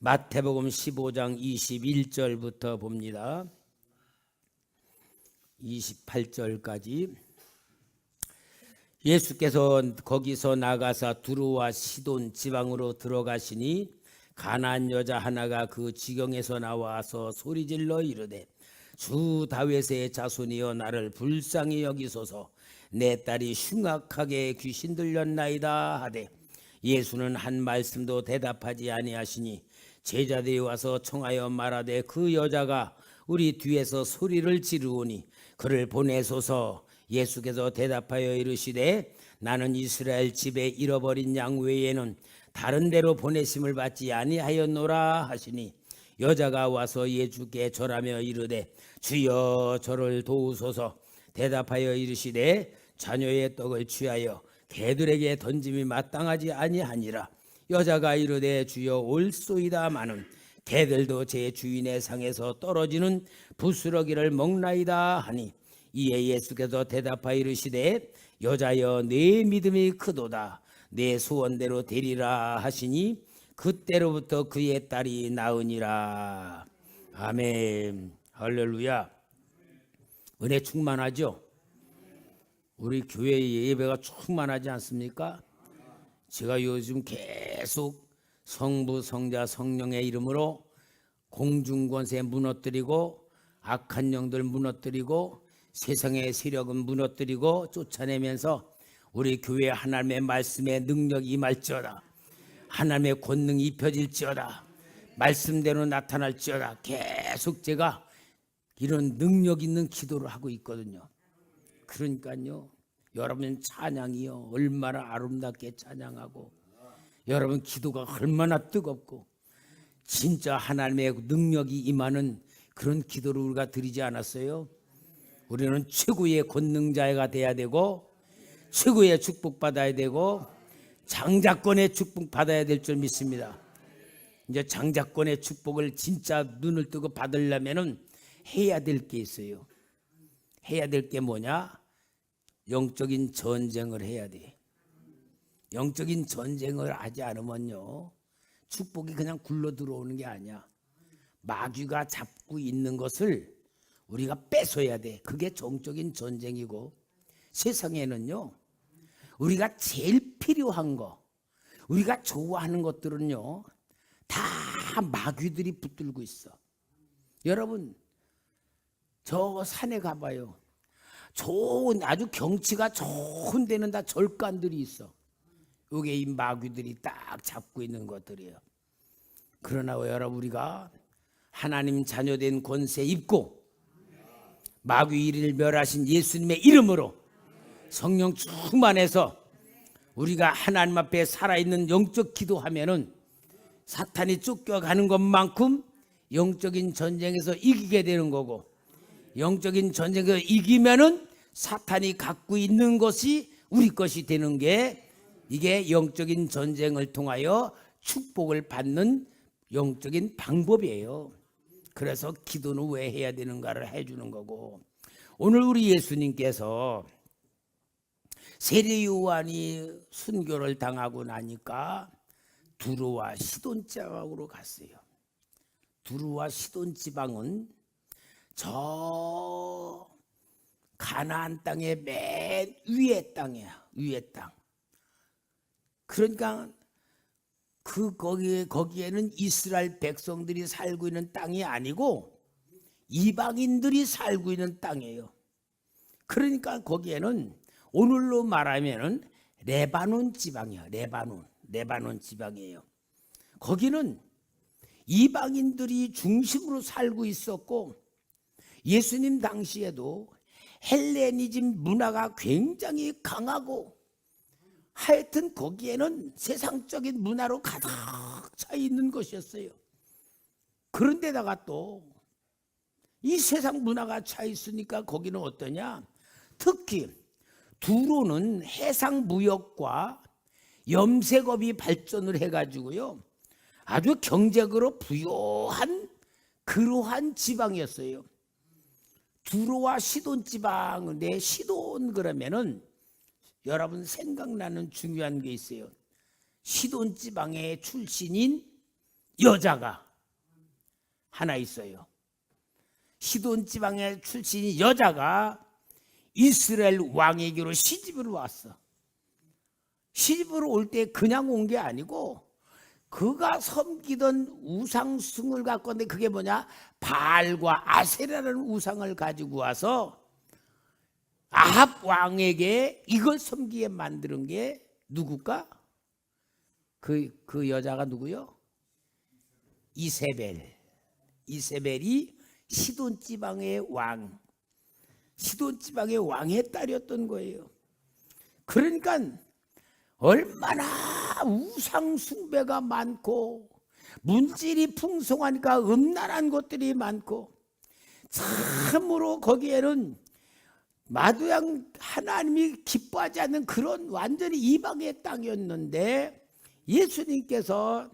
마태복음 15장 21절부터 봅니다. 28절까지. 예수께서 거기서 나가사 두루와 시돈 지방으로 들어가시니 가나안 여자 하나가 그 지경에서 나와서 소리질러 이르되 주 다윗의 자손이여 나를 불쌍히 여기소서. 내 딸이 흉악하게 귀신 들렸나이다 하되 예수는 한 말씀도 대답하지 아니하시니 제자들이 와서 청하여 말하되 그 여자가 우리 뒤에서 소리를 지르오니 그를 보내소서. 예수께서 대답하여 이르시되 나는 이스라엘 집에 잃어버린 양 외에는 다른 데로 보내심을 받지 아니하였노라 하시니 여자가 와서 예수께 절하며 이르되 주여 저를 도우소서. 대답하여 이르시되 자녀의 떡을 취하여 개들에게 던짐이 마땅하지 아니하니라. 여자가 이르되 주여 올소이다마는 개들도 제 주인의 상에서 떨어지는 부스러기를 먹나이다 하니 이에 예수께서 대답하여 이르시되 여자여 내 믿음이 크도다. 내 소원대로 되리라 하시니 그때로부터 그의 딸이 나으니라. 아멘. 할렐루야. 은혜 충만하죠? 우리 교회 예배가 충만하지 않습니까? 제가 요즘 계속 성부, 성자, 성령의 이름으로 공중권세 무너뜨리고 악한 영들 무너뜨리고 세상의 세력은 무너뜨리고 쫓아내면서 우리 교회 하나님의 말씀의 능력이 임할지어다. 하나님의 권능이 입혀질지어다. 말씀대로 나타날지어다. 계속 제가 이런 능력 있는 기도를 하고 있거든요. 그러니까요, 여러분 찬양이요 얼마나 아름답게 찬양하고 여러분 기도가 얼마나 뜨겁고 진짜 하나님의 능력이 임하는 그런 기도를 우리가 드리지 않았어요? 우리는 최고의 권능자가 돼야 되고 최고의 축복 받아야 되고 장자권의 축복 받아야 될 줄 믿습니다. 이제 장자권의 축복을 진짜 눈을 뜨고 받으려면은 해야 될 게 있어요. 해야 될 게 뭐냐? 영적인 전쟁을 해야 돼. 영적인 전쟁을 하지 않으면요 축복이 그냥 굴러 들어오는 게 아니야. 마귀가 잡고 있는 것을 우리가 뺏어야 돼. 그게 정적인 전쟁이고, 세상에는요 우리가 제일 필요한 거, 우리가 좋아하는 것들은요 다 마귀들이 붙들고 있어. 여러분 저 산에 가봐요. 좋은 아주 경치가 좋은 데는 다 절간들이 있어. 이게 이 마귀들이 딱 잡고 있는 것들이에요. 그러나 여러분 우리가 하나님 자녀된 권세 입고 마귀 일을 멸하신 예수님의 이름으로 성령 충만해서 우리가 하나님 앞에 살아있는 영적 기도하면은 사탄이 쫓겨가는 것만큼 영적인 전쟁에서 이기게 되는 거고, 영적인 전쟁에서 이기면은 사탄이 갖고 있는 것이 우리 것이 되는 게, 이게 영적인 전쟁을 통하여 축복을 받는 영적인 방법이에요. 그래서 기도는 왜 해야 되는가를 해주는 거고, 오늘 우리 예수님께서 세례 요한이 순교를 당하고 나니까 두루와 시돈 지방으로 갔어요. 두루와 시돈 지방은 저 가나안 땅의 맨 위에 땅이야. 위에 땅. 그러니까 거기에는 이스라엘 백성들이 살고 있는 땅이 아니고 이방인들이 살고 있는 땅이에요. 그러니까 거기에는 오늘로 말하면은 레바논 지방이야. 레바논 지방이에요. 거기는 이방인들이 중심으로 살고 있었고, 예수님 당시에도 헬레니즘 문화가 굉장히 강하고, 하여튼 거기에는 세상적인 문화로 가득 차 있는 것이었어요. 그런데다가 또 이 세상 문화가 차 있으니까 거기는 어떠냐? 특히 두로는 해상 무역과 염색업이 발전을 해가지고요 아주 경제적으로 부유한 그러한 지방이었어요. 두로와 시돈 지방인데, 시돈 그러면은 여러분 생각나는 중요한 게 있어요. 시돈 지방의 출신인 여자가 하나 있어요. 시돈 지방의 출신인 여자가 이스라엘 왕에게로 시집으로 왔어. 시집으로 올 때 그냥 온 게 아니고 그가 섬기던 우상숭을 갖고 왔는데 그게 뭐냐? 바알과 아세라라는 우상을 가지고 와서 아합 왕에게 이걸 섬기게 만드는 게 누굴까? 그 여자가 누구요? 이세벨. 이세벨이 시돈 지방의 왕, 시돈 지방의 왕의 딸이었던 거예요. 그러니까 얼마나 우상 숭배가 많고 문질이 풍성하니까 음란한 것들이 많고 참으로 거기에는 마두양 하나님이 기뻐하지 않는 그런 완전히 이방의 땅이었는데 예수님께서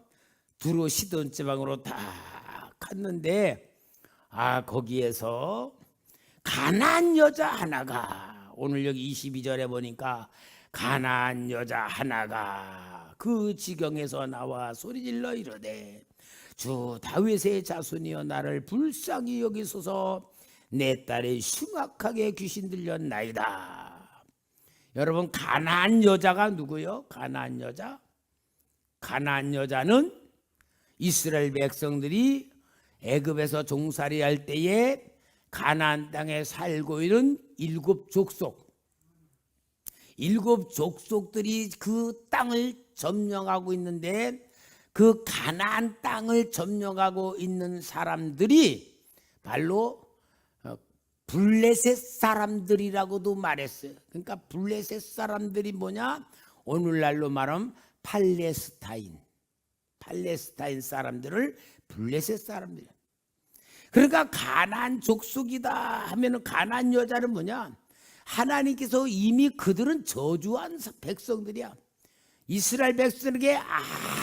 두로 시돈 지방으로 다 갔는데 거기에서 가나안 여자 하나가 오늘 여기 22절에 보니까 가나안 여자 하나가 그 지경에서 나와 소리질러 이르되 주 다윗의 자손이여 나를 불쌍히 여기소서 내 딸이 흉악하게 귀신 들렸나이다. 여러분 가나안 여자가 누구요? 가나안 여자? 가나안 여자는 이스라엘 백성들이 애굽에서 종살이할 때에 가나안 땅에 살고 있는 일곱 족속들이 그 땅을 점령하고 있는데 그 가나안 땅을 점령하고 있는 사람들이 바로 블레셋 사람들이라고도 말했어요. 그러니까 블레셋 사람들이 뭐냐? 오늘날로 말하면 팔레스타인 사람들을 블레셋 사람들. 그러니까 가나안 족속이다 하면은 가나안 여자는 뭐냐? 하나님께서 이미 그들은 저주한 백성들이야. 이스라엘 백성에게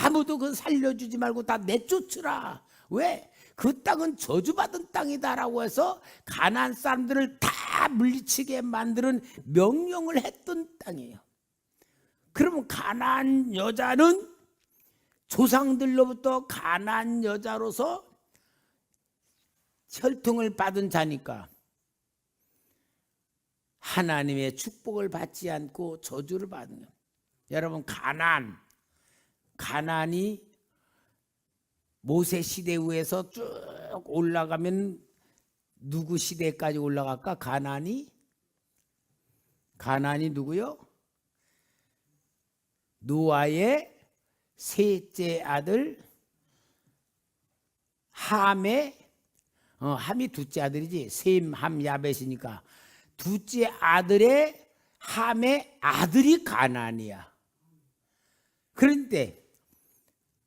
아무도 그 살려주지 말고 다 내쫓으라. 왜? 그 땅은 저주받은 땅이다라고 해서 가나안 사람들을 다 물리치게 만드는 명령을 했던 땅이에요. 그러면 가나안 여자는 조상들로부터 가나안 여자로서 혈통을 받은 자니까 하나님의 축복을 받지 않고 저주를 받는 거예요. 여러분 가나안이 모세 시대 후에서 쭉 올라가면 누구 시대까지 올라갈까? 가나안이 누구요? 노아의 셋째 아들 함이 둘째 아들이지. 셈, 함, 야벳이니까 둘째 아들의 함의 아들이 가나안이야. 그런데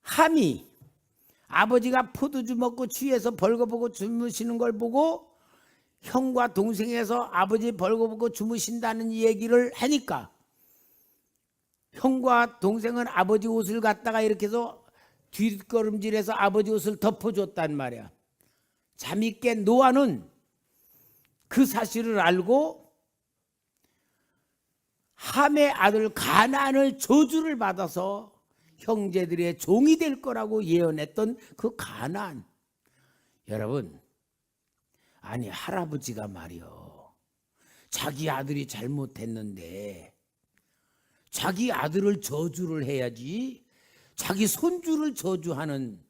함이 아버지가 포도주 먹고 취해서 벌거벗고 주무시는 걸 보고 형과 동생에서 아버지 벌거벗고 주무신다는 얘기를 하니까 형과 동생은 아버지 옷을 갖다가 이렇게 해서 뒷걸음질해서 아버지 옷을 덮어줬단 말이야. 잠이 깬 노아는 그 사실을 알고 함의 아들 가나안을 저주를 받아서 형제들의 종이 될 거라고 예언했던 그 가나안. 여러분, 아니 할아버지가 말이요, 자기 아들이 잘못했는데 자기 아들을 저주를 해야지 자기 손주를 저주하는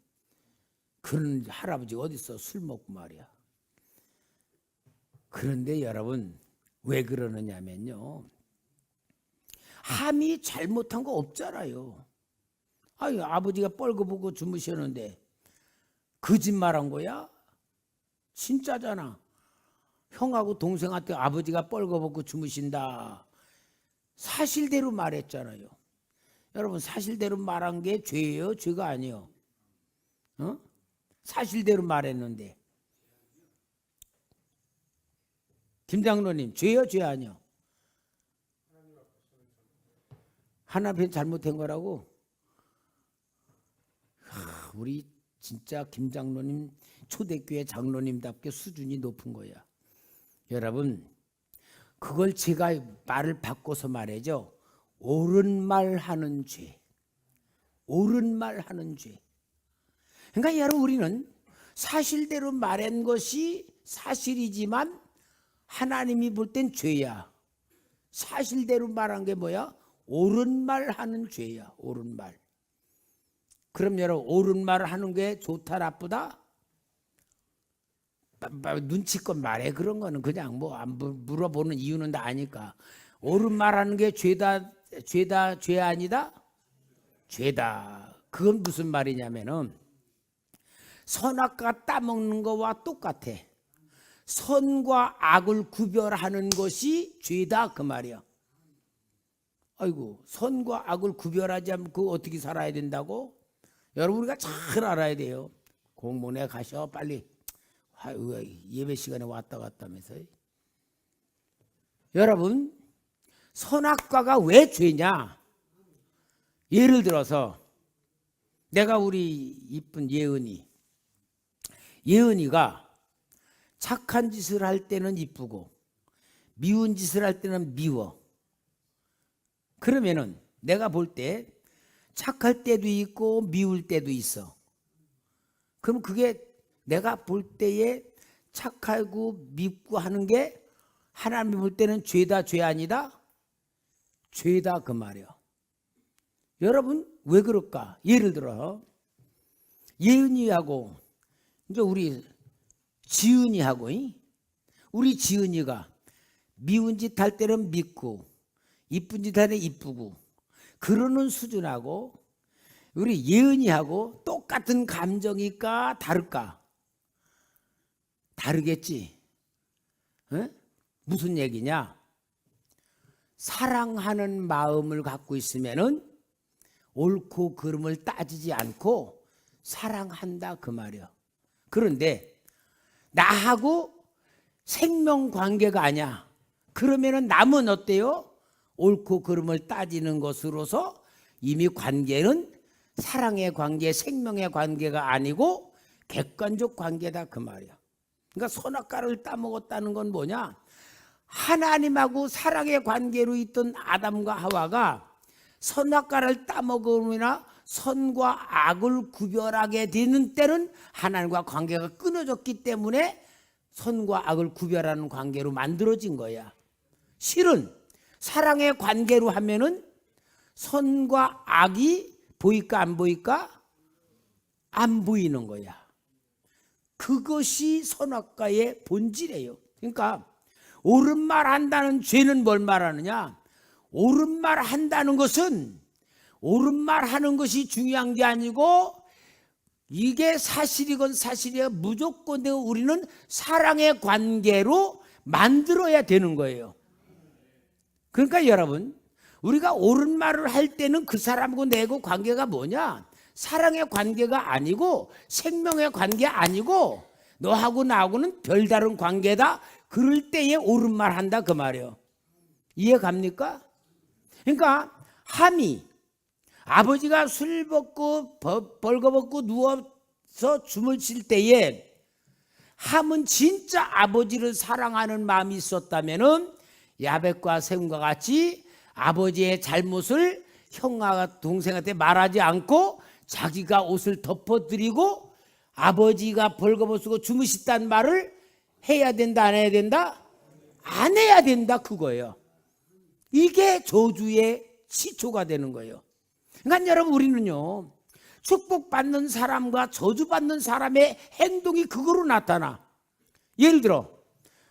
그런 할아버지가 어디 있어? 술 먹고 말이야. 그런데 여러분 왜 그러느냐면요, 함이 잘못한 거 없잖아요. 아버지가 뻘거보고 주무셨는데 거짓말한 거야? 진짜잖아. 형하고 동생한테 아버지가 뻘거벗고 주무신다 사실대로 말했잖아요. 여러분 사실대로 말한 게 죄예요? 죄가 아니에요? 사실대로 말했는데. 김장로님 죄요? 죄 아니요? 하나님 잘못한 거라고? 우리 진짜 김장로님 초대교회 장로님답게 수준이 높은 거야. 여러분 그걸 제가 말을 바꿔서 말해죠. 옳은 말 하는 죄. 옳은 말 하는 죄. 그러니까 여러분, 우리는 사실대로 말한 것이 사실이지만 하나님이 볼 땐 죄야. 사실대로 말한 게 뭐야? 옳은 말 하는 죄야. 옳은 말. 그럼 여러분, 옳은 말을 하는 게 좋다 나쁘다? 눈치껏 말해. 그런 거는 그냥 뭐 안 물어보는 이유는 다 아니까. 옳은 말하는 게 죄다 죄 아니다? 죄다. 그건 무슨 말이냐면은 선악과 따먹는 거와 똑같아. 선과 악을 구별하는 것이 죄다 그 말이야. 아이고, 선과 악을 구별하지 않으면 그거 어떻게 살아야 된다고? 여러분, 우리가 잘 알아야 돼요. 공문에 가셔 빨리. 예배 시간에 왔다 갔다면서. 여러분, 선악과가 왜 죄냐? 예를 들어서 내가 우리 이쁜 예은이가 착한 짓을 할 때는 이쁘고 미운 짓을 할 때는 미워. 그러면은 내가 볼 때 착할 때도 있고 미울 때도 있어. 그럼 그게 내가 볼 때에 착하고 밉고 하는 게 하나님이 볼 때는 죄다 죄 아니다? 죄다 그 말이야. 여러분, 왜 그럴까? 예를 들어 예은이하고 이제 우리 지은이하고, 우리 지은이가 미운 짓 할 때는 밉고 이쁜 짓 할 때는 이쁘고 그러는 수준하고 우리 예은이하고 똑같은 감정일까 다를까? 다르겠지. 에? 무슨 얘기냐? 사랑하는 마음을 갖고 있으면은 옳고 그름을 따지지 않고 사랑한다 그 말이야. 그런데 나하고 생명 관계가 아니야. 그러면은 남은 어때요? 옳고 그름을 따지는 것으로서 이미 관계는 사랑의 관계, 생명의 관계가 아니고 객관적 관계다 그 말이야. 그러니까 선악과를 따먹었다는 건 뭐냐? 하나님하고 사랑의 관계로 있던 아담과 하와가 선악과를 따먹으면 선과 악을 구별하게 되는 때는 하나님과 관계가 끊어졌기 때문에 선과 악을 구별하는 관계로 만들어진 거야. 실은 사랑의 관계로 하면은 선과 악이 보일까 안 보일까? 안 보이는 거야. 그것이 선악과의 본질이에요. 그러니까 옳은 말 한다는 죄는 뭘 말하느냐? 옳은 말 한다는 것은 옳은 말 하는 것이 중요한 게 아니고 이게 사실이건 사실이야 무조건 우리는 사랑의 관계로 만들어야 되는 거예요. 그러니까 여러분, 우리가 옳은 말을 할 때는 그 사람하고 내고 관계가 뭐냐? 사랑의 관계가 아니고 생명의 관계 아니고 너하고 나하고는 별다른 관계다. 그럴 때에 옳은 말 한다 그 말이에요. 이해 갑니까? 그러니까 함이 아버지가 술 먹고 벌거벗고 누워서 춤을 출 때에 함은 진짜 아버지를 사랑하는 마음이 있었다면은 야벳과 셈과 같이 아버지의 잘못을 형과 동생한테 말하지 않고 자기가 옷을 덮어드리고 아버지가 벌거벗고 주무시다는 말을 해야 된다 안 해야 된다? 안 해야 된다 그거예요. 이게 저주의 시초가 되는 거예요. 그러니까 여러분, 우리는요 축복받는 사람과 저주받는 사람의 행동이 그거로 나타나. 예를 들어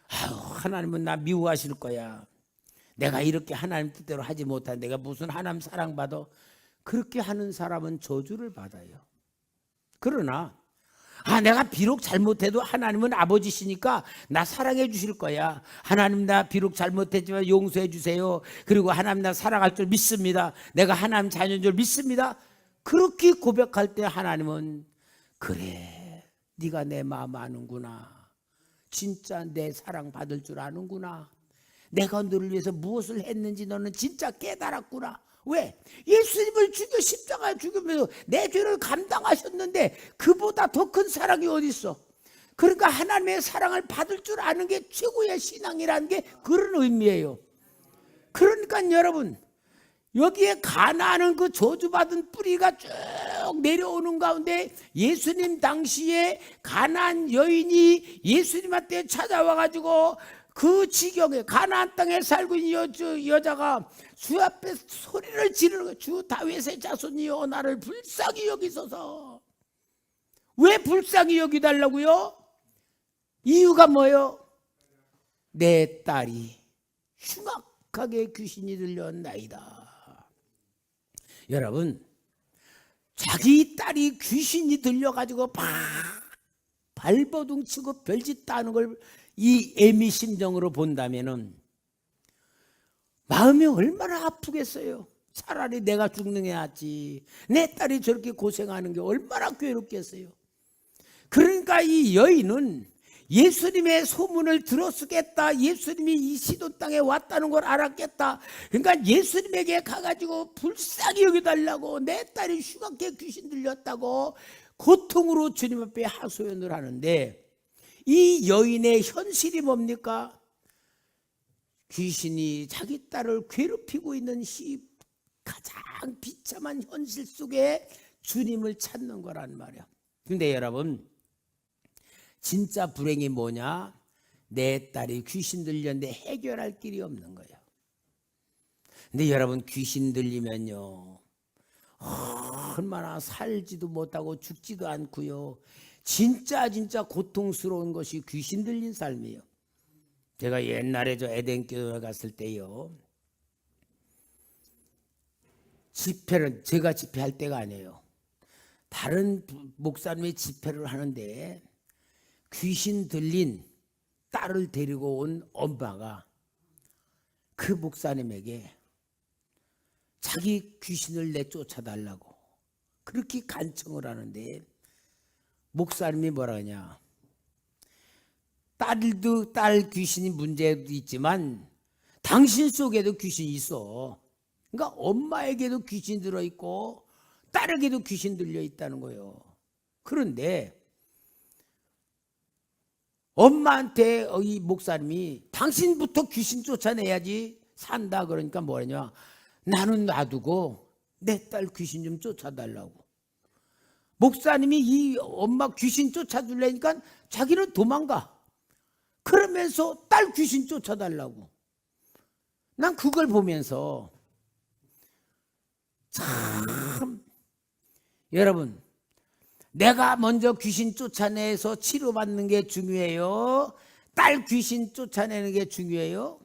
하나님은 나 미워하실 거야. 내가 이렇게 하나님 뜻대로 하지 못한 내가 무슨 하나님 사랑받아. 그렇게 하는 사람은 저주를 받아요. 그러나 내가 비록 잘못해도 하나님은 아버지시니까 나 사랑해 주실 거야. 하나님 나 비록 잘못했지만 용서해 주세요. 그리고 하나님 나 사랑할 줄 믿습니다. 내가 하나님 자녀인 줄 믿습니다. 그렇게 고백할 때 하나님은 그래 네가 내 마음 아는구나. 진짜 내 사랑 받을 줄 아는구나. 내가 너를 위해서 무엇을 했는지 너는 진짜 깨달았구나. 왜? 예수님을 죽여 십자가에 죽이면서 내 죄를 감당하셨는데 그보다 더 큰 사랑이 어디 있어? 그러니까 하나님의 사랑을 받을 줄 아는 게 최고의 신앙이라는 게 그런 의미예요. 그러니까 여러분, 여기에 가나안은 그 저주받은 뿌리가 쭉 내려오는 가운데 예수님 당시에 가나안 여인이 예수님한테 찾아와가지고 그 지경에 가나안 땅에 살고 있는 여자가 주 앞에 소리를 지르는 거예요. 주 다윗의 자손이여 나를 불쌍히 여기소서. 왜 불쌍히 여기달라고요? 이유가 뭐예요? 내 딸이 흉악하게 귀신이 들렸나이다. 여러분, 자기 딸이 귀신이 들려가지고 발버둥 치고 별짓 따는 걸 이 애미 심정으로 본다면은 마음이 얼마나 아프겠어요. 차라리 내가 죽는 게 낫지. 내 딸이 저렇게 고생하는 게 얼마나 괴롭겠어요. 그러니까 이 여인은 예수님의 소문을 들었겠다. 예수님이 이 시돈 땅에 왔다는 걸 알았겠다. 그러니까 예수님에게 가가지고 불쌍히 여겨달라고, 내 딸이 흉악하게 귀신 들렸다고 고통으로 주님 앞에 하소연을 하는데, 이 여인의 현실이 뭡니까? 귀신이 자기 딸을 괴롭히고 있는 이 가장 비참한 현실 속에 주님을 찾는 거란 말이야. 근데 여러분, 진짜 불행이 뭐냐? 내 딸이 귀신 들렸는데 해결할 길이 없는 거예요. 근데 여러분, 귀신 들리면요, 얼마나 살지도 못하고 죽지도 않고요, 진짜 고통스러운 것이 귀신 들린 삶이에요. 제가 옛날에 저 에덴교회 갔을 때요, 집회를 제가 집회할 때가 아니에요. 다른 목사님이 집회를 하는데 귀신 들린 딸을 데리고 온 엄마가 그 목사님에게 자기 귀신을 내쫓아달라고 그렇게 간청을 하는데, 목사님이 뭐라 하냐, 딸 귀신이 문제도 있지만 당신 속에도 귀신이 있어. 그러니까 엄마에게도 귀신 들어있고 딸에게도 귀신 들려있다는 거예요. 그런데 엄마한테 이 목사님이 당신부터 귀신 쫓아내야지 산다 그러니까 뭐냐, 나는 놔두고 내 딸 귀신 좀 쫓아달라고. 목사님이 이 엄마 귀신 쫓아주려니까 자기는 도망가. 그러면서 딸 귀신 쫓아달라고. 난 그걸 보면서 참, 여러분, 내가 먼저 귀신 쫓아내서 치료받는 게 중요해요? 딸 귀신 쫓아내는 게 중요해요?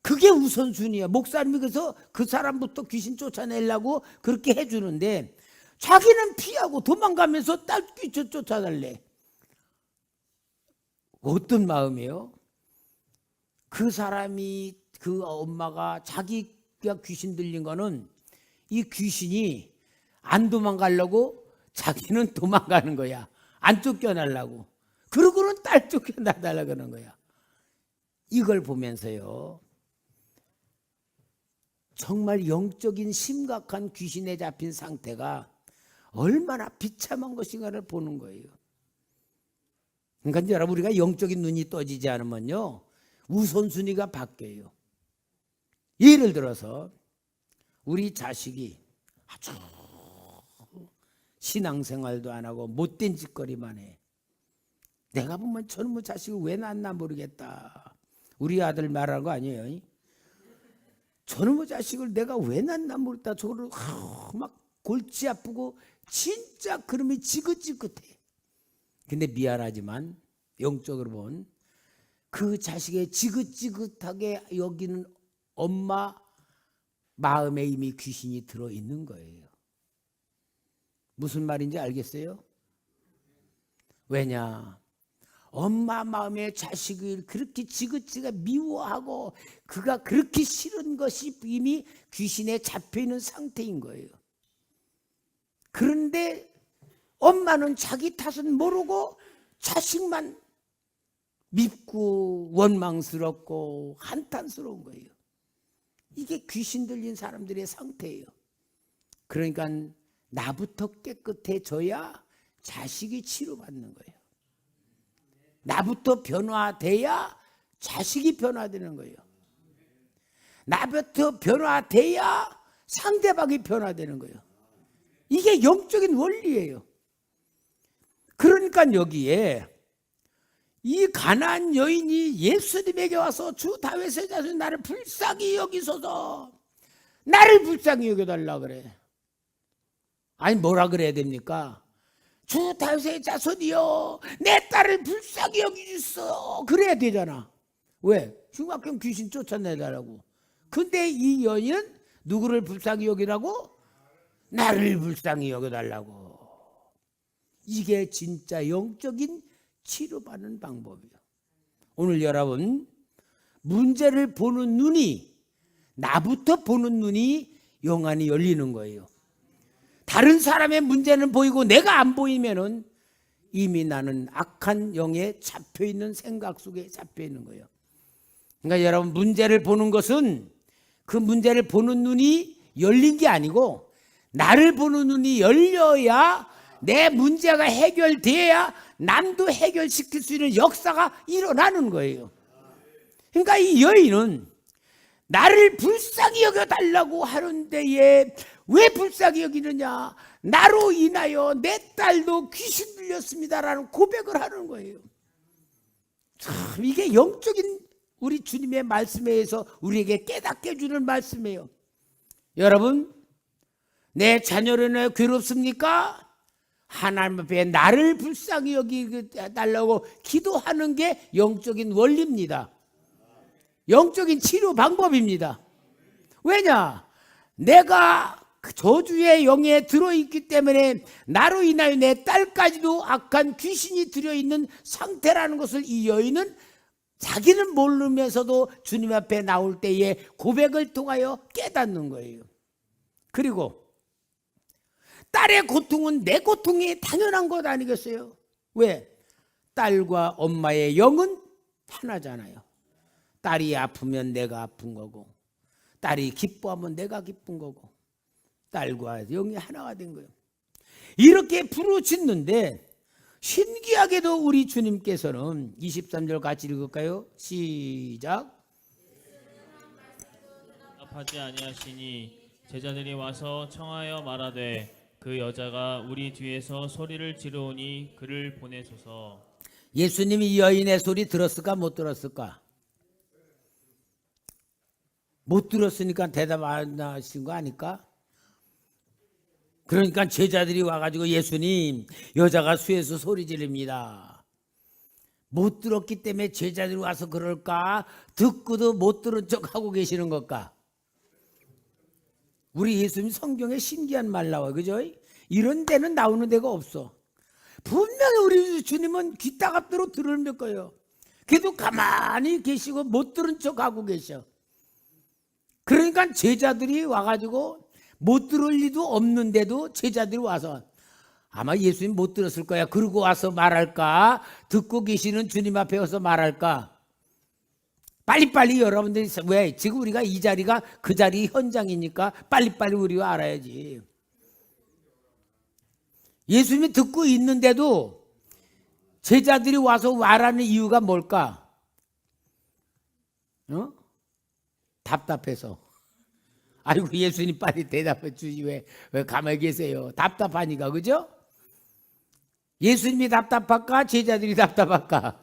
그게 우선순위야. 목사님이 그래서 그 사람부터 귀신 쫓아내려고 그렇게 해주는데 자기는 피하고 도망가면서 딸 귀신 쫓아달래. 어떤 마음이에요? 그 사람이, 그 엄마가 자기가 귀신 들린 거는 이 귀신이 안 도망가려고 자기는 도망가는 거야. 안 쫓겨나려고. 그러고는 딸 쫓겨나달라고 그러는 거야. 이걸 보면서요, 정말 영적인 심각한 귀신에 잡힌 상태가 얼마나 비참한 것인가를 보는 거예요. 그러니까 여러분, 우리가 영적인 눈이 떠지지 않으면요, 우선순위가 바뀌어요. 예를 들어서 우리 자식이 아주 신앙생활도 안 하고 못된 짓거리만 해. 내가 보면 저놈의 자식이 왜 낳았나 모르겠다. 우리 아들 말하는 거 아니에요. 저놈의 자식을 내가 왜 낳았나 모르겠다. 저거를 막 골치 아프고 진짜 그놈이 지긋지긋해. 근데 미안하지만 영적으로 본 그 자식의 지긋지긋하게 여기는 엄마 마음에 이미 귀신이 들어있는 거예요. 무슨 말인지 알겠어요? 왜냐? 엄마 마음에 자식을 그렇게 지긋지긋 미워하고 그가 그렇게 싫은 것이 이미 귀신에 잡혀있는 상태인 거예요. 그런데 엄마는 자기 탓은 모르고 자식만 밉고 원망스럽고 한탄스러운 거예요. 이게 귀신 들린 사람들의 상태예요. 그러니까 나부터 깨끗해져야 자식이 치료받는 거예요. 나부터 변화돼야 자식이 변화되는 거예요. 나부터 변화돼야 상대방이 변화되는 거예요. 이게 영적인 원리예요. 그러니까 여기에 이 가나안 여인이 예수님에게 와서 주 다윗의 자손 나를 불쌍히 여기소서, 나를 불쌍히 여겨달라 그래. 아니 뭐라 그래야 됩니까? 주 다윗의 자손이여 내 딸을 불쌍히 여기주소 그래야 되잖아. 왜? 흉악한 귀신 쫓아내달라고. 근데 이 여인은 누구를 불쌍히 여기라고? 나를 불쌍히 여겨달라고. 이게 진짜 영적인 치료받는 방법이에요. 오늘 여러분 문제를 보는 눈이, 나부터 보는 눈이 영안이 열리는 거예요. 다른 사람의 문제는 보이고 내가 안 보이면은 이미 나는 악한 영에 잡혀있는 생각 속에 잡혀있는 거예요. 그러니까 여러분 문제를 보는 것은 그 문제를 보는 눈이 열린 게 아니고 나를 보는 눈이 열려야 내 문제가 해결돼야 남도 해결시킬 수 있는 역사가 일어나는 거예요. 그러니까 이 여인은 나를 불쌍히 여겨달라고 하는 데에 왜 불쌍히 여기느냐, 나로 인하여 내 딸도 귀신 들렸습니다라는 고백을 하는 거예요. 참 이게 영적인 우리 주님의 말씀에 의해서 우리에게 깨닫게 해주는 말씀이에요. 여러분 내 자녀는 괴롭습니까? 하나님 앞에 나를 불쌍히 여기달라고 기도하는 게 영적인 원리입니다. 영적인 치료 방법입니다. 왜냐? 내가 저주의 영에 들어있기 때문에 나로 인하여 내 딸까지도 악한 귀신이 들어있는 상태라는 것을 이 여인은 자기는 모르면서도 주님 앞에 나올 때에 고백을 통하여 깨닫는 거예요. 그리고 딸의 고통은 내 고통이 당연한 것 아니겠어요? 왜? 딸과 엄마의 영은 하나잖아요. 딸이 아프면 내가 아픈 거고, 딸이 기뻐하면 내가 기쁜 거고, 딸과 영이 하나가 된 거예요. 이렇게 부르짖는데 신기하게도 우리 주님께서는 23절 같이 읽을까요? 시작. 답하지 아니하시니 제자들이 와서 청하여 말하되 그 여자가 우리 뒤에서 소리를 지르오니 그를 보내소서. 예수님이 이 여인의 소리 들었을까 못 들었을까? 못 들었으니까 대답 안 하신 거 아닐까? 그러니까 제자들이 와가지고 예수님 여자가 수에서 소리 지릅니다. 못 들었기 때문에 제자들이 와서 그럴까? 듣고도 못 들은 척하고 계시는 걸까? 우리 예수님 성경에 신기한 말 나와요. 그죠? 이런 데는 나오는 데가 없어. 분명히 우리 주님은 귀 따갑도록 들을 거예요. 그래도 가만히 계시고 못 들은 척하고 계셔. 그러니까 제자들이 와가지고 못 들을 리도 없는데도 제자들이 와서 아마 예수님 못 들었을 거야. 그러고 와서 말할까? 듣고 계시는 주님 앞에 와서 말할까? 빨리빨리 여러분들이 왜? 지금 우리가 이 자리가 그 자리 현장이니까 빨리빨리 우리가 알아야지. 예수님이 듣고 있는데도 제자들이 와서 말하는 이유가 뭘까? 답답해서. 아이고 예수님 빨리 대답해 주지 왜 가만히 계세요. 답답하니까. 그죠? 예수님이 답답할까? 제자들이 답답할까?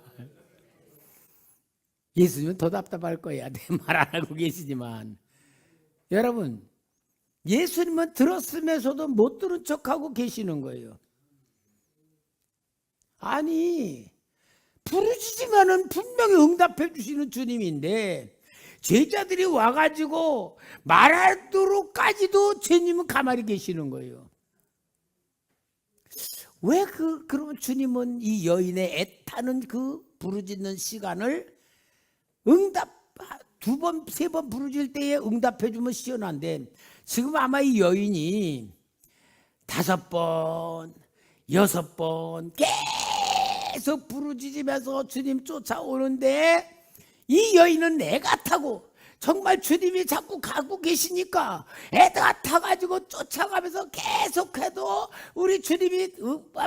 예수님은 더 답답할 거야. 내 말 안 하고 계시지만. 여러분 예수님은 들었으면서도 못 들은 척하고 계시는 거예요. 아니 부르짖으면은 분명히 응답해 주시는 주님인데 제자들이 와가지고 말하도록까지도 주님은 가만히 계시는 거예요. 왜 그러면 주님은 이 여인의 애타는 그 부르짖는 시간을 응답 두 번, 세 번 부르짖을 때에 응답해 주면 시원한데 지금 아마 이 여인이 5번, 6번 계속 부르짖으면서 주님 쫓아오는데 이 여인은 애 같다고 정말 주님이 자꾸 가고 계시니까 애가 타가지고 쫓아가면서 계속해도 우리 주님이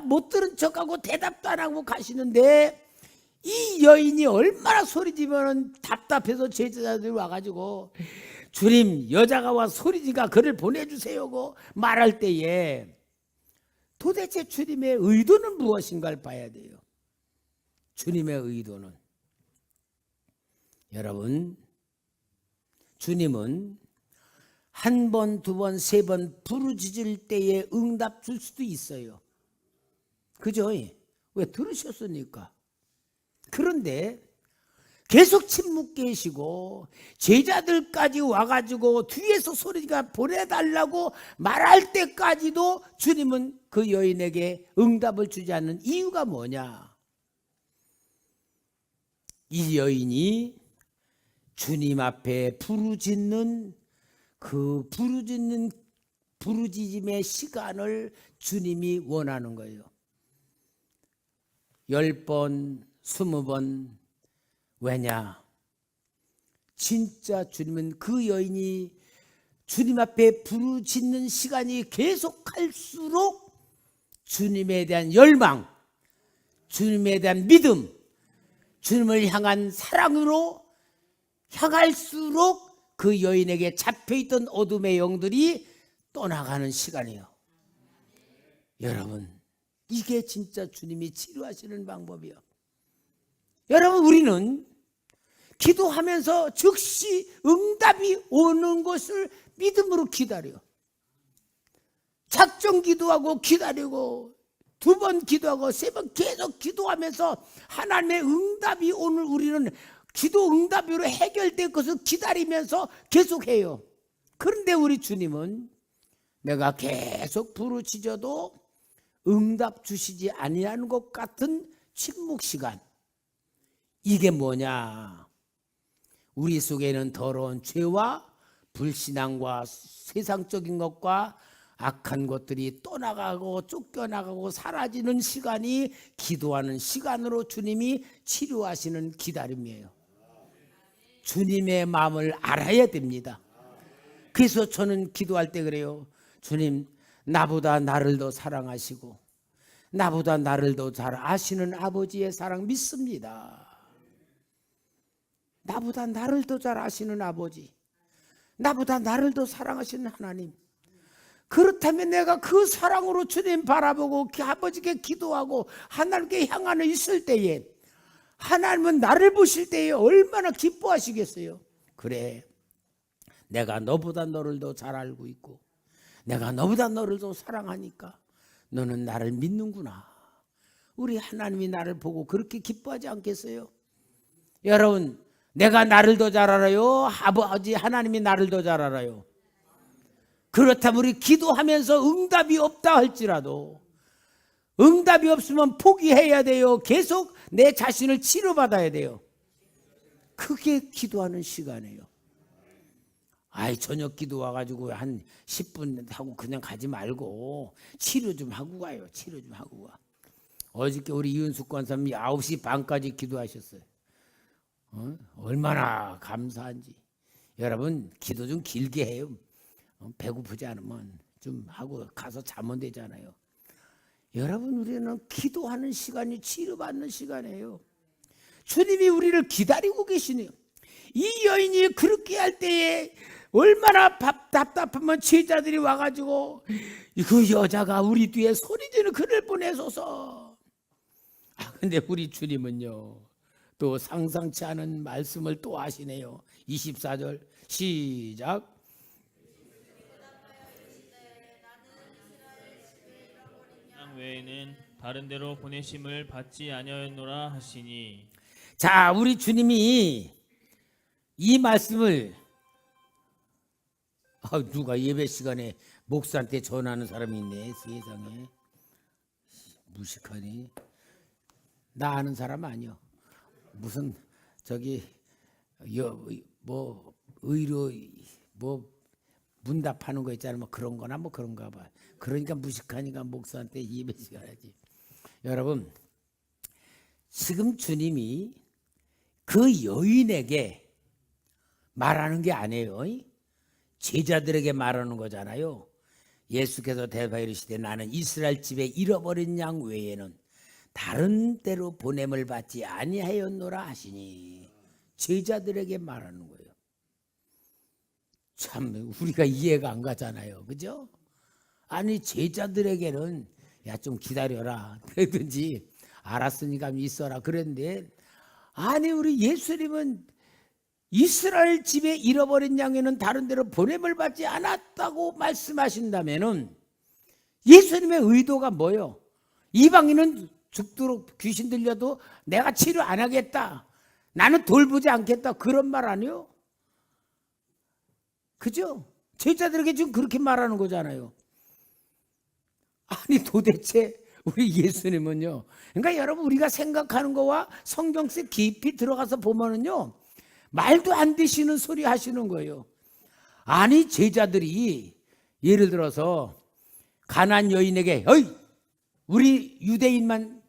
못 들은 척하고 대답도 안 하고 가시는데 이 여인이 얼마나 소리 지르면 답답해서 제자들이 와가지고 주님, 여자가 와 소리지가 그를 보내주세요고 말할 때에 도대체 주님의 의도는 무엇인가를 봐야 돼요. 주님의 의도는, 여러분, 주님은 한 번, 두 번, 세 번 부르짖을 때에 응답 줄 수도 있어요. 그죠? 왜? 들으셨으니까. 그런데 계속 침묵 계시고 제자들까지 와가지고 뒤에서 소리가 보내달라고 말할 때까지도 주님은 그 여인에게 응답을 주지 않는 이유가 뭐냐? 이 여인이 주님 앞에 부르짖는 그 부르짖음의 시간을 주님이 원하는 거예요. 10번, 20번. 왜냐? 진짜 주님은 그 여인이 주님 앞에 부르짖는 시간이 계속할수록 주님에 대한 열망, 주님에 대한 믿음, 주님을 향한 사랑으로 향할수록 그 여인에게 잡혀있던 어둠의 영들이 떠나가는 시간이에요. 여러분, 이게 진짜 주님이 치료하시는 방법이에요. 여러분, 우리는 기도하면서 즉시 응답이 오는 것을 믿음으로 기다려요. 작정 기도하고 기다리고 2번 기도하고 3번 계속 기도하면서 하나님의 응답이 오늘 우리는 기도 응답으로 해결될 것을 기다리면서 계속해요. 그런데 우리 주님은 내가 계속 부르짖어도 응답 주시지 아니하는 것 같은 침묵 시간, 이게 뭐냐? 우리 속에는 더러운 죄와 불신앙과 세상적인 것과 악한 것들이 떠나가고 쫓겨나가고 사라지는 시간이 기도하는 시간으로 주님이 치료하시는 기다림이에요. 주님의 마음을 알아야 됩니다. 그래서 저는 기도할 때 그래요. 주님, 나보다 나를 더 사랑하시고 나보다 나를 더 잘 아시는 아버지의 사랑 믿습니다. 나보다 나를 더 잘 아시는 아버지, 나보다 나를 더 사랑하시는 하나님, 그렇다면 내가 그 사랑으로 주님 바라보고 아버지께 기도하고 하나님께 향하는 있을 때에 하나님은 나를 보실 때에 얼마나 기뻐하시겠어요. 그래, 내가 너보다 너를 더 잘 알고 있고 내가 너보다 너를 더 사랑하니까 너는 나를 믿는구나. 우리 하나님이 나를 보고 그렇게 기뻐하지 않겠어요? 여러분, 내가 나를 더 잘 알아요? 아버지 하나님이 나를 더 잘 알아요? 그렇다면 우리 기도하면서 응답이 없다 할지라도 응답이 없으면 포기해야 돼요. 계속 내 자신을 치료받아야 돼요. 그게 기도하는 시간이에요. 아이, 저녁 기도 와가지고 한 10분 하고 그냥 가지 말고 치료 좀 하고 가요. 치료 좀 하고 가. 어저께 우리 이윤숙 권사님이 9시 반까지 기도하셨어요. 얼마나 감사한지. 여러분, 기도 좀 길게 해요. 배고프지 않으면 좀 하고 가서 자면 되잖아요. 여러분, 우리는 기도하는 시간이 치료받는 시간이에요. 주님이 우리를 기다리고 계시네요. 이 여인이 그렇게 할 때에 얼마나 답답하면 제자들이 와가지고 그 여자가 우리 뒤에 소리지르는 그를 보내소서. 근데 우리 주님은요, 또 상상치 않은 말씀을 또 하시네요. 24절 시작. 땅 외에는 다른 데로 보내심을 받지 아니하였노라 하시니. 자, 우리 주님이 이 말씀을 누가 예배 시간에 목사한테 전하는 사람이 있네. 세상에 무식하니. 나 아는 사람 아니요. 무슨 저기 뭐 의료 뭐 문답하는 거 있잖아요. 뭐 그런 거나 뭐 그런가 봐. 그러니까 무식하니까 목사한테 예배 시간하지. 여러분, 지금 주님이 그 여인에게 말하는 게 아니에요. 제자들에게 말하는 거잖아요. 예수께서 대답하여 이르시되 나는 이스라엘 집에 잃어버린 양 외에는 다른 데로 보냄을 받지 아니하였노라 하시니, 제자들에게 말하는 거예요. 참 우리가 이해가 안 가잖아요. 그죠? 아니 제자들에게는 야 좀 기다려라 그러든지 알았으니까 있어라 그랬는데, 아니 우리 예수님은 이스라엘 집에 잃어버린 양에는 다른 데로 보냄을 받지 않았다고 말씀하신다면은 예수님의 의도가 뭐예요? 이방인은 죽도록 귀신 들려도 내가 치료 안 하겠다, 나는 돌보지 않겠다, 그런 말 아니에요? 그죠? 제자들에게 지금 그렇게 말하는 거잖아요. 아니 도대체 우리 예수님은요, 그러니까 여러분 우리가 생각하는 거와 성경 속 깊이 들어가서 보면은요 말도 안 되시는 소리 하시는 거예요. 아니 제자들이 예를 들어서 가나안 여인에게 어이 우리 유대인만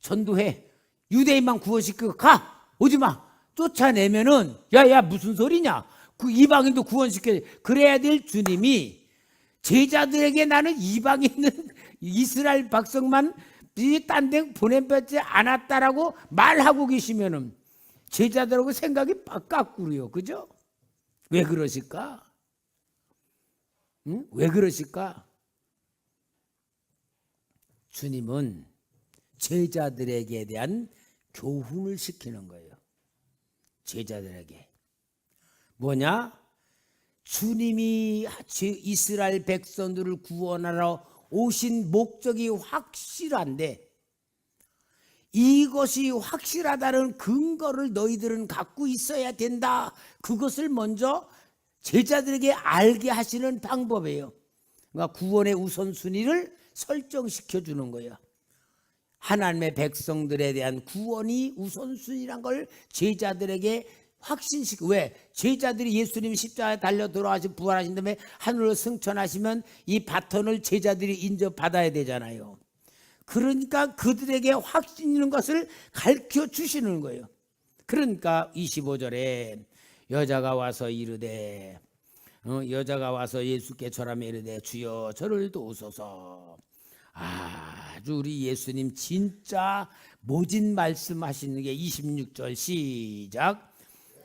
전도해, 유대인만 구원시키고 가, 오지마, 쫓아내면은 야야 무슨 소리냐, 그 이방인도 구원시켜, 그래야 될 주님이 제자들에게 나는 이방인은 이스라엘 백성만 딴 데 보내받지 않았다라고 말하고 계시면은 제자들하고 생각이 바깥구려요. 그죠? 왜 그러실까? 응? 왜 그러실까? 주님은 제자들에게 대한 교훈을 시키는 거예요. 제자들에게 뭐냐? 주님이 이스라엘 백성들을 구원하러 오신 목적이 확실한데, 이것이 확실하다는 근거를 너희들은 갖고 있어야 된다. 그것을 먼저 제자들에게 알게 하시는 방법이에요. 그러니까 구원의 우선순위를 설정시켜 주는 거예요. 하나님의 백성들에 대한 구원이 우선순위란 걸 제자들에게 확신시키고, 왜? 제자들이 예수님이 십자가에 달려 돌아가시고 부활하신 다음에 하늘로 승천하시면 이 바톤을 제자들이 인정받아야 되잖아요. 그러니까 그들에게 확신 있는 것을 가르쳐 주시는 거예요. 그러니까 25절에 여자가 와서 이르되 여자가 와서 예수께 절하며 이르되 주여 저를 도우소서. 아주 우리 예수님 진짜 모진 말씀하시는 게 26절 시작.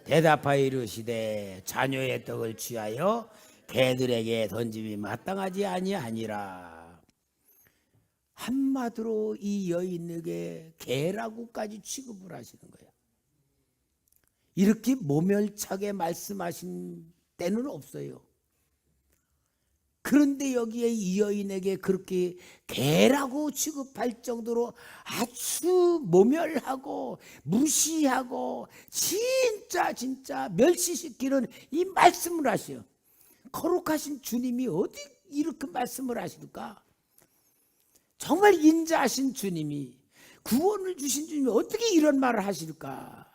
대답하여 이르시되 자녀의 떡을 취하여 개들에게 던짐이 마땅하지 아니하니라. 한마디로 이 여인에게 개라고까지 취급을 하시는 거예요. 이렇게 모멸차게 말씀하신 때는 없어요. 그런데 여기에 이 여인에게 그렇게 개라고 취급할 정도로 아주 모멸하고 무시하고 진짜 멸시시키는 이 말씀을 하셔요. 거룩하신 주님이 어디 이렇게 말씀을 하실까? 정말 인자하신 주님이, 구원을 주신 주님이 어떻게 이런 말을 하실까?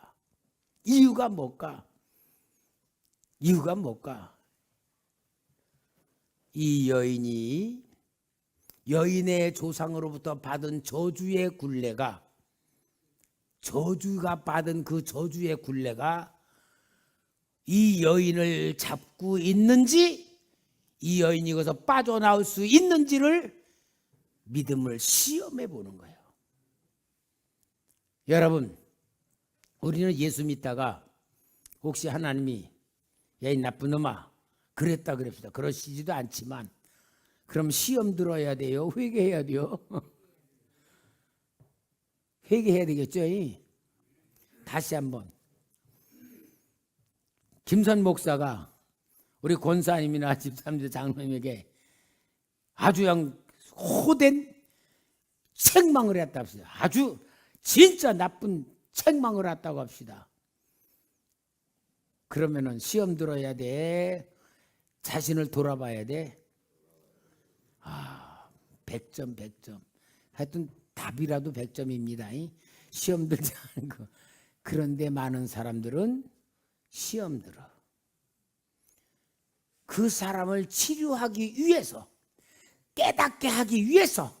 이유가 뭘까? 이유가 뭘까? 이 여인이 여인의 조상으로부터 받은 저주의 굴레가, 저주가 받은 그 저주의 굴레가 이 여인을 잡고 있는지, 이 여인이 이것서 빠져나올 수 있는지를 믿음을 시험해 보는 거예요. 여러분, 우리는 예수 믿다가 혹시 하나님이 야 이 나쁜 놈아 그랬다 그럽시다. 그러시지도 않지만 그럼 시험 들어야 돼요? 회개해야 돼요? 회개해야 되겠죠? 다시 한번 김선 목사가 우리 권사님이나 집사님들 장로님에게 아주 호된 책망을 했다 합시다. 아주 진짜 나쁜 책망을 했다고 합시다. 그러면은 시험 들어야 돼? 자신을 돌아봐야 돼? 100점 100점. 하여튼 답이라도 100점입니다. 시험 들지 않은 거. 그런데 많은 사람들은 시험 들어. 그 사람을 치료하기 위해서, 깨닫게 하기 위해서,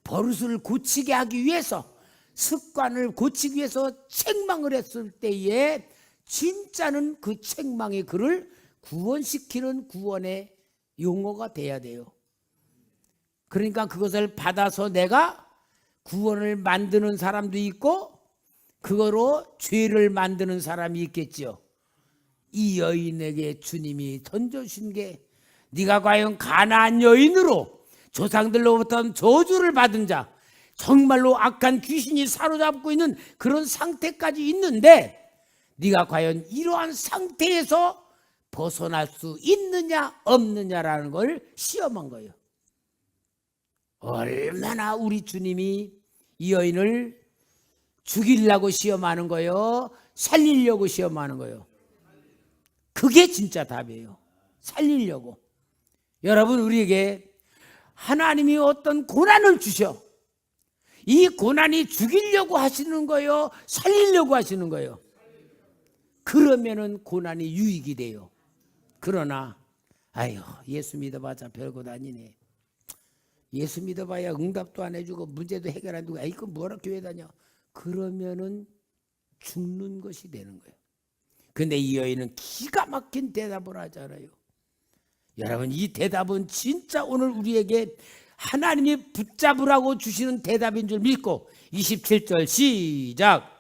버릇을 고치게 하기 위해서, 습관을 고치기 위해서 책망을 했을 때에 진짜는 그 책망이 그를 구원시키는 구원의 용어가 돼야 돼요. 그러니까 그것을 받아서 내가 구원을 만드는 사람도 있고 그거로 죄를 만드는 사람이 있겠죠. 이 여인에게 주님이 던져주신 게 네가 과연 가나안 여인으로 조상들로부터 저주를 받은 자, 정말로 악한 귀신이 사로잡고 있는 그런 상태까지 있는데 네가 과연 이러한 상태에서 벗어날 수 있느냐 없느냐라는 걸 시험한 거예요. 얼마나 우리 주님이 이 여인을 죽이려고 시험하는 거예요? 살리려고 시험하는 거예요? 그게 진짜 답이에요. 살리려고. 여러분, 우리에게 하나님이 어떤 고난을 주셔. 이 고난이 죽이려고 하시는 거예요? 살리려고 하시는 거예요? 그러면은 고난이 유익이 돼요. 그러나 아유, 예수 믿어봤자 별거 아니네. 예수 믿어봐야 응답도 안 해주고 문제도 해결 안 되고 에이 그 뭐라 교회 다녀. 그러면은 죽는 것이 되는 거예요. 근데 이 여인은 기가 막힌 대답을 하잖아요. 여러분, 이 대답은 진짜 오늘 우리에게 하나님이 붙잡으라고 주시는 대답인 줄 믿고 27절 시작.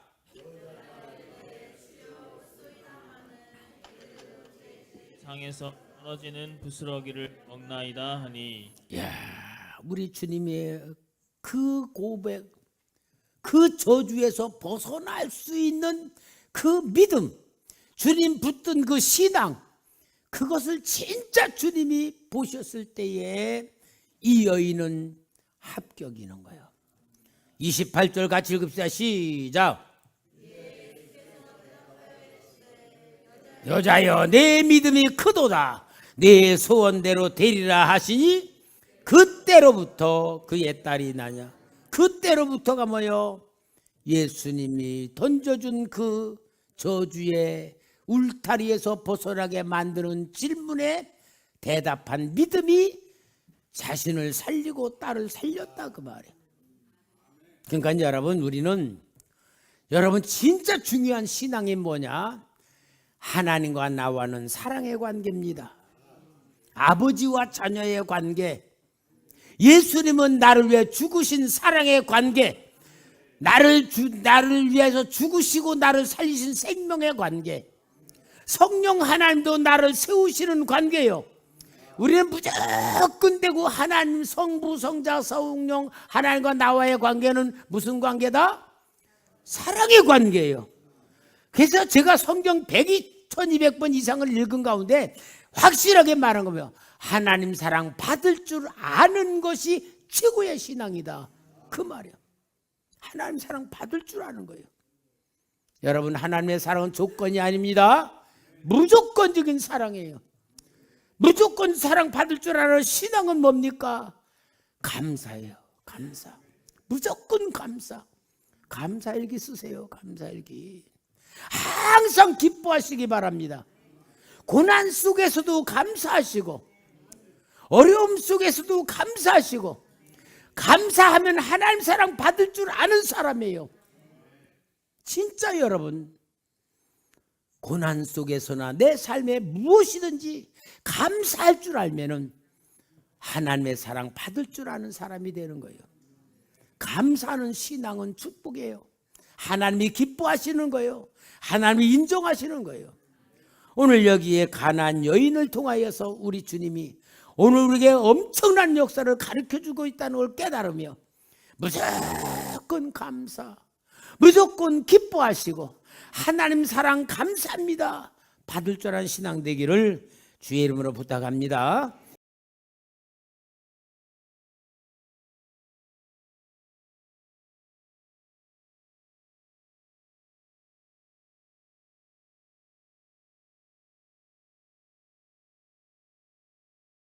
상에서 떨어지는 부스러기를 먹나이다 하니. 야, 우리 주님의 그 고백, 그 저주에서 벗어날 수 있는 그 믿음, 주님 붙든 그 신앙, 그것을 진짜 주님이 보셨을 때에 이 여인은 합격이는 거예요. 28절 같이 읽읍시다. 시작. 여자여, 내 믿음이 크도다. 내 소원대로 되리라 하시니 그때로부터 그의 딸이 나냐. 그때로부터가 뭐요? 예수님이 던져준 그 저주의 울타리에서 벗어나게 만드는 질문에 대답한 믿음이 자신을 살리고 딸을 살렸다, 그 말이에요. 그러니까 여러분, 우리는 여러분 진짜 중요한 신앙이 뭐냐? 하나님과 나와는 사랑의 관계입니다. 아버지와 자녀의 관계. 예수님은 나를 위해 죽으신 사랑의 관계. 나를 위해서 죽으시고 나를 살리신 생명의 관계. 성령 하나님도 나를 세우시는 관계예요. 우리는 무조건 되고 하나님 성부 성자 성령 하나님과 나와의 관계는 무슨 관계다? 사랑의 관계예요. 그래서 제가 성경 1200번 이상을 읽은 가운데 확실하게 말한 거면 하나님 사랑 받을 줄 아는 것이 최고의 신앙이다, 그 말이에요. 하나님 사랑 받을 줄 아는 거예요. 여러분, 하나님의 사랑은 조건이 아닙니다. 무조건적인 사랑이에요. 무조건 사랑 받을 줄 아는 신앙은 뭡니까? 감사예요. 감사. 무조건 감사. 감사일기 쓰세요. 감사일기. 항상 기뻐하시기 바랍니다. 고난 속에서도 감사하시고 어려움 속에서도 감사하시고, 감사하면 하나님 사랑 받을 줄 아는 사람이에요. 진짜 여러분, 고난 속에서나 내 삶에 무엇이든지 감사할 줄 알면은 하나님의 사랑 받을 줄 아는 사람이 되는 거예요. 감사하는 신앙은 축복이에요. 하나님이 기뻐하시는 거예요. 하나님이 인정하시는 거예요. 오늘 여기에 가나안 여인을 통하여서 우리 주님이 오늘 우리에게 엄청난 역사를 가르쳐주고 있다는 걸 깨달으며 무조건 감사, 무조건 기뻐하시고 하나님 사랑 감사합니다 받을 줄 아는 신앙 되기를 주의 이름으로 부탁합니다.